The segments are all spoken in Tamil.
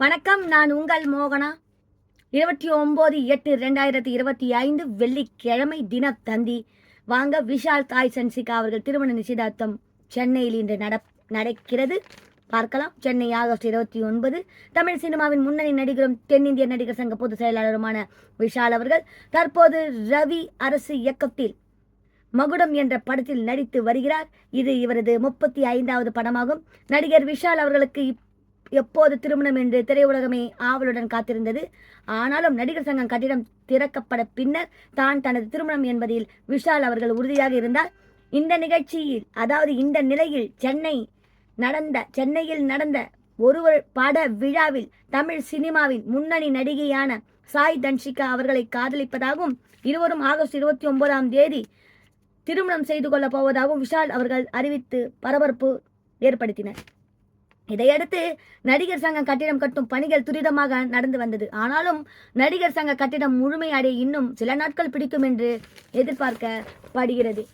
வணக்கம், நான் உங்கள் மோகனா. 29/8/2025 வெள்ளிக்கிழமை தினத்தந்தி. வாங்க, விஷால் தாய் சன்சிகா அவர்கள் திருமண நிச்சயதார்த்தம் சென்னையில் இன்று நடக்கிறது. பார்க்கலாம். சென்னை ஆகஸ்ட் 29. தமிழ் சினிமாவின் முன்னணி நடிகரும் தென்னிந்திய நடிகர் சங்க பொதுச் செயலாளருமான விஷால் அவர்கள் தற்போது ரவி அரசு இயக்கத்தில் மகுடம் என்ற படத்தில் நடித்து வருகிறார். இது இவரது 35வது படமாகும். நடிகர் விஷால் அவர்களுக்கு எப்போது திருமணம் என்று திரையுலகமே ஆவலுடன் காத்திருந்தது. ஆனாலும் நடிகர் சங்கம் கட்டிடம் திறக்கப்பட பின்னர் தான் தனது திருமணம் என்பதில் விஷால் அவர்கள் உறுதியாக இருந்தார். இந்த நிகழ்ச்சியில், அதாவது இந்த நிலையில் சென்னையில் நடந்த ஒரு பட விழாவில் தமிழ் சினிமாவின் முன்னணி நடிகையான சாய் தன்ஷிகா அவர்களை காதலிப்பதாகவும் இருவரும் ஆகஸ்ட் 29 திருமணம் செய்து கொள்ளப் போவதாகவும் விஷால் அவர்கள் அறிவித்து பரபரப்பு ஏற்படுத்தினர். இதையடுத்து நடிகர் சங்க கட்டிடம் கட்டும் பணிகள் துரிதமாக நடந்து வந்தது. ஆனாலும் நடிகர் சங்க கட்டிடம் முழுமையடைய இன்னும் சில நாட்கள் பிடிக்கும் என்று எதிர்பார்க்கப்படுகிறது.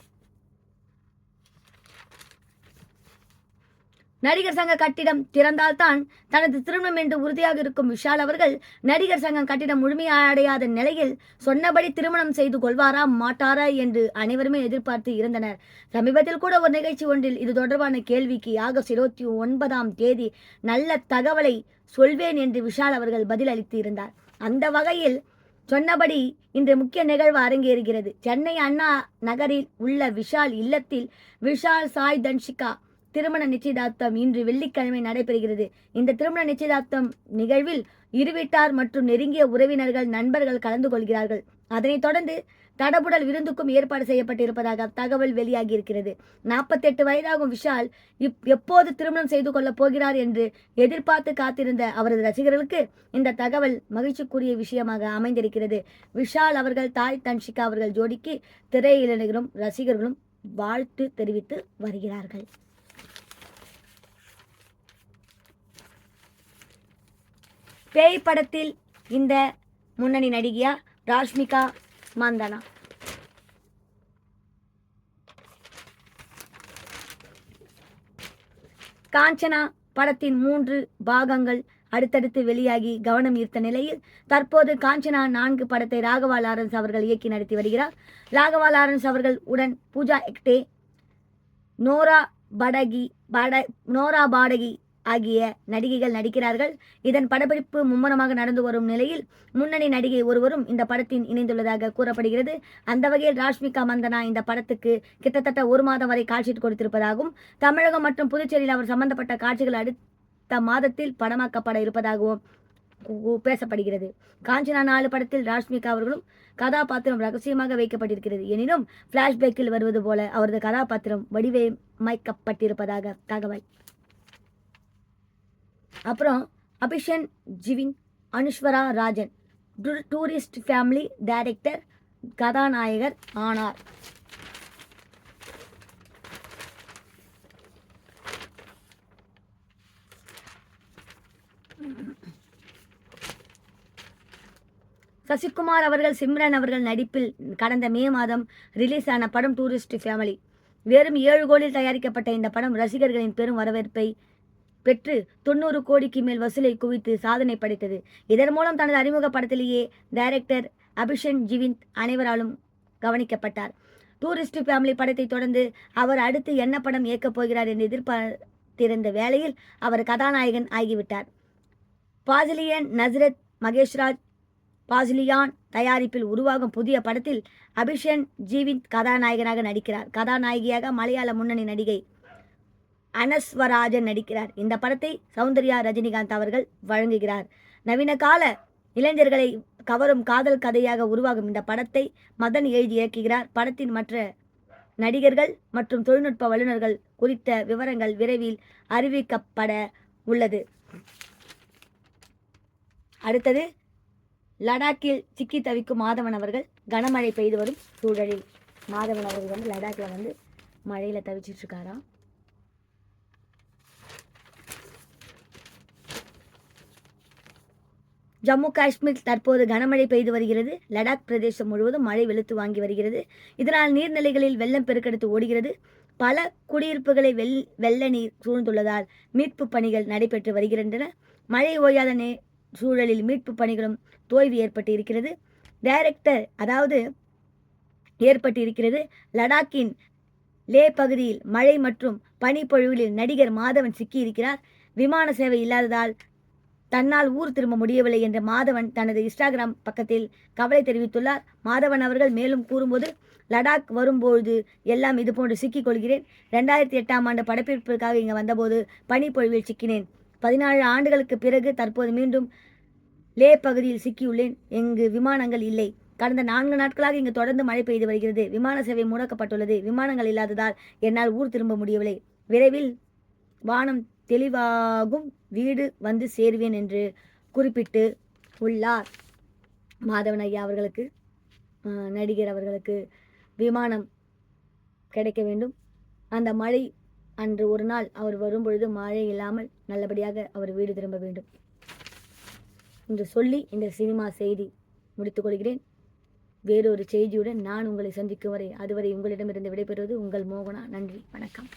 நடிகர் சங்க கட்டிடம் திறந்தால்தான் தனது திருமணம் என்று உறுதியாக இருக்கும் விஷால் அவர்கள் நடிகர் சங்கம் கட்டிடம் முழுமையடையாத நிலையில் சொன்னபடி திருமணம் செய்து கொள்வாரா மாட்டாரா என்று அனைவருமே எதிர்பார்த்து இருந்தனர். சமீபத்தில் கூட ஒரு நிகழ்ச்சி ஒன்றில் இது தொடர்பான கேள்விக்கு ஆகஸ்ட் 29 நல்ல தகவலை சொல்வேன் என்று விஷால் அவர்கள் பதில் அளித்து இருந்தார். அந்த வகையில் சொன்னபடி இன்று முக்கிய நிகழ்வு அரங்கேறுகிறது. சென்னை அண்ணா நகரில் உள்ள விஷால் இல்லத்தில் விஷால் சாய் தன்ஷிகா திருமண நிச்சயதார்த்தம் இன்று வெள்ளிக்கிழமை நடைபெறுகிறது. இந்த திருமண நிச்சயதார்த்தம் நிகழ்வில் இருவீட்டார் மற்றும் நெருங்கிய உறவினர்கள், நண்பர்கள் கலந்து கொள்கிறார்கள். அதனைத் தொடர்ந்து தடபுடல் விருந்துக்கும் ஏற்பாடு செய்யப்பட்டிருப்பதாக தகவல் வெளியாகி இருக்கிறது. 48 வயதாகும் விஷால் எப்போது திருமணம் செய்து கொள்ளப் போகிறார் என்று எதிர்பார்த்து காத்திருந்த அவரது ரசிகர்களுக்கு இந்த தகவல் மகிழ்ச்சிக்குரிய விஷயமாக அமைந்திருக்கிறது. விஷால் அவர்கள் தாய் தன்ஷிகா அவர்கள் ஜோடிக்கு திரையுலகிலும் ரசிகர்களும் வாழ்த்து தெரிவித்து வருகிறார்கள். பேய் படத்தில் இந்த முன்னணி நடிகையா ராஷ்மிகா மந்தனா. காஞ்சனா படத்தின் 3 பாகங்கள் அடுத்தடுத்து வெளியாகி கவனம் ஈர்த்த நிலையில் தற்போது காஞ்சனா 4 படத்தை ராகவா லாரன்ஸ் அவர்கள் இயக்கி நடத்தி வருகிறார். ராகவா லாரன்ஸ் அவர்கள் உடன் பூஜா எக்டே, நோரா பாடகி ஆகிய நடிகைகள் நடிக்கிறார்கள். இதன் படப்பிடிப்பு மும்முரமாக நடந்து வரும் நிலையில் முன்னணி நடிகை ஒருவரும் இந்த படத்தில் இணைந்துள்ளதாக கூறப்படுகிறது. அந்த வகையில் ராஷ்மிகா மந்தனா இந்த படத்துக்கு கிட்டத்தட்ட 1 மாதம் வரை காட்சி கொடுத்திருப்பதாகவும் தமிழகம் மற்றும் புதுச்சேரியில் அவர் சம்பந்தப்பட்ட காட்சிகள் அடுத்த மாதத்தில் படமாக்கப்பட இருப்பதாகவும் பேசப்படுகிறது. காஞ்சனா 4 படத்தில் ராஷ்மிகா அவர்களும் கதாபாத்திரம் ரகசியமாக வைக்கப்பட்டிருக்கிறது. எனினும் பிளாஷ்பேக்கில் வருவது போல அவரது கதாபாத்திரம் வடிவமைக்கப்பட்டிருப்பதாக தகவல். அப்புறம் அபிஷன் ஜிவின், அனுஸ்வரா ராஜன் டூரிஸ்ட் ஃபேமிலி டைரக்டர் கதாநாயகர் ஆனார். சசிகுமார் அவர்கள், சிம்ரன் அவர்கள் நடிப்பில் கடந்த மே மாதம் ரிலீஸ் ஆன படம் டூரிஸ்ட் ஃபேமிலி. வெறும் 7 கோடியில் தயாரிக்கப்பட்ட இந்த படம் ரசிகர்களின் பெரும் வரவேற்பை பெற்று 90 கோடிக்கு மேல் வசூலை குவித்து சாதனை படைத்தது. இதன் மூலம் தனது அறிமுக படத்திலேயே டைரக்டர் அபிஷன் ஜிவிந்த் அனைவராலும் கவனிக்கப்பட்டார். டூரிஸ்ட் ஃபேமிலி படத்தை தொடர்ந்து அவர் அடுத்து என்ன படம் இயக்கப் போகிறார் என்று எதிர்பார்த்திருந்த வேளையில் அவர் கதாநாயகன் ஆகிவிட்டார். பாசிலியன் நஸ்ரத் மகேஷ்ராஜ் பாசிலியான் தயாரிப்பில் உருவாகும் புதிய படத்தில் அபிஷன் ஜிவிந்த் கதாநாயகனாக நடிக்கிறார். கதாநாயகியாக மலையாள முன்னணி நடிகை அனஸ்வராஜன் நடிக்கிறார். இந்த படத்தை சௌந்தர்யா ரஜினிகாந்த் அவர்கள் வழங்குகிறார். நவீன கால இளைஞர்களை கவரும் காதல் கதையாக உருவாகும் இந்த படத்தை மதன் எழுதி இயக்குகிறார். படத்தின் மற்ற நடிகர்கள் மற்றும் தொழில்நுட்ப வல்லுநர்கள் குறித்த விவரங்கள் விரைவில் அறிவிக்கப்பட உள்ளது. அடுத்தது, லடாக்கில் சிக்கி தவிக்கும் மாதவன் அவர்கள். கனமழை பெய்து வரும் சூழலில் மாதவன் அவர்கள் லடாக்கில் மழையில் தவிச்சிட்டு இருக்காராம். ஜம்மு காஷ்மீர் தற்போது கனமழை பெய்து வருகிறது. லடாக் பிரதேசம் முழுவதும் மழை வெளுத்து வாங்கி வருகிறது. இதனால் நீர்நிலைகளில் வெள்ளம் பெருக்கெடுத்து ஓடுகிறது. பல குடியிருப்புகளை வெள்ள நீர் சூழ்ந்துள்ளதால் மீட்பு பணிகள் நடைபெற்று வருகின்றன. மழை ஓயாத சூழலில் மீட்பு பணிகளும் தோய்வு ஏற்பட்டு இருக்கிறது. லடாக்கின் லே பகுதியில் மழை மற்றும் பனிப்பொழிவில் நடிகர் மாதவன் சிக்கியிருக்கிறார். விமான சேவை இல்லாததால் தன்னால் ஊர் திரும்ப முடியவில்லை என்று மாதவன் தனது இன்ஸ்டாகிராம் பக்கத்தில் கவலை தெரிவித்துள்ளார். மாதவன் அவர்கள் மேலும் கூறும்போது, லடாக் வரும்போது எல்லாம் இதுபோன்று சிக்கிக் கொள்கிறேன். 2008ஆம் ஆண்டு படப்பிடிப்பிற்காக இங்கே வந்தபோது பனிப்பொழிவில் சிக்கினேன். 14 ஆண்டுகளுக்கு பிறகு தற்போது மீண்டும் லே பகுதியில் சிக்கியுள்ளேன். இங்கு விமானங்கள் இல்லை. கடந்த 4 நாட்களாக இங்கு தொடர்ந்து மழை பெய்து வருகிறது. விமான சேவை முடக்கப்பட்டுள்ளது. விமானங்கள் இல்லாததால் என்னால் ஊர் திரும்ப முடியவில்லை. விரைவில் வானம் தெளிவாகும், வீடு வந்து சேருவேன் என்று குறிப்பிட்டு உள்ளார். மாதவன் ஐயா அவர்களுக்கு, நடிகர் அவர்களுக்கு விமானம் கிடைக்க வேண்டும். அந்த மழை அன்று ஒரு நாள் அவர் வரும்பொழுது மழை இல்லாமல் நல்லபடியாக அவர் வீடு திரும்ப வேண்டும் என்று சொல்லி இந்த சினிமா செய்தி முடித்துக் கொள்கிறேன். வேறொரு செய்தியுடன் நான் உங்களை சந்திக்கும் வரை, அதுவரை உங்களிடமிருந்து விடைபெறுவது உங்கள் மோகனா. நன்றி, வணக்கம்.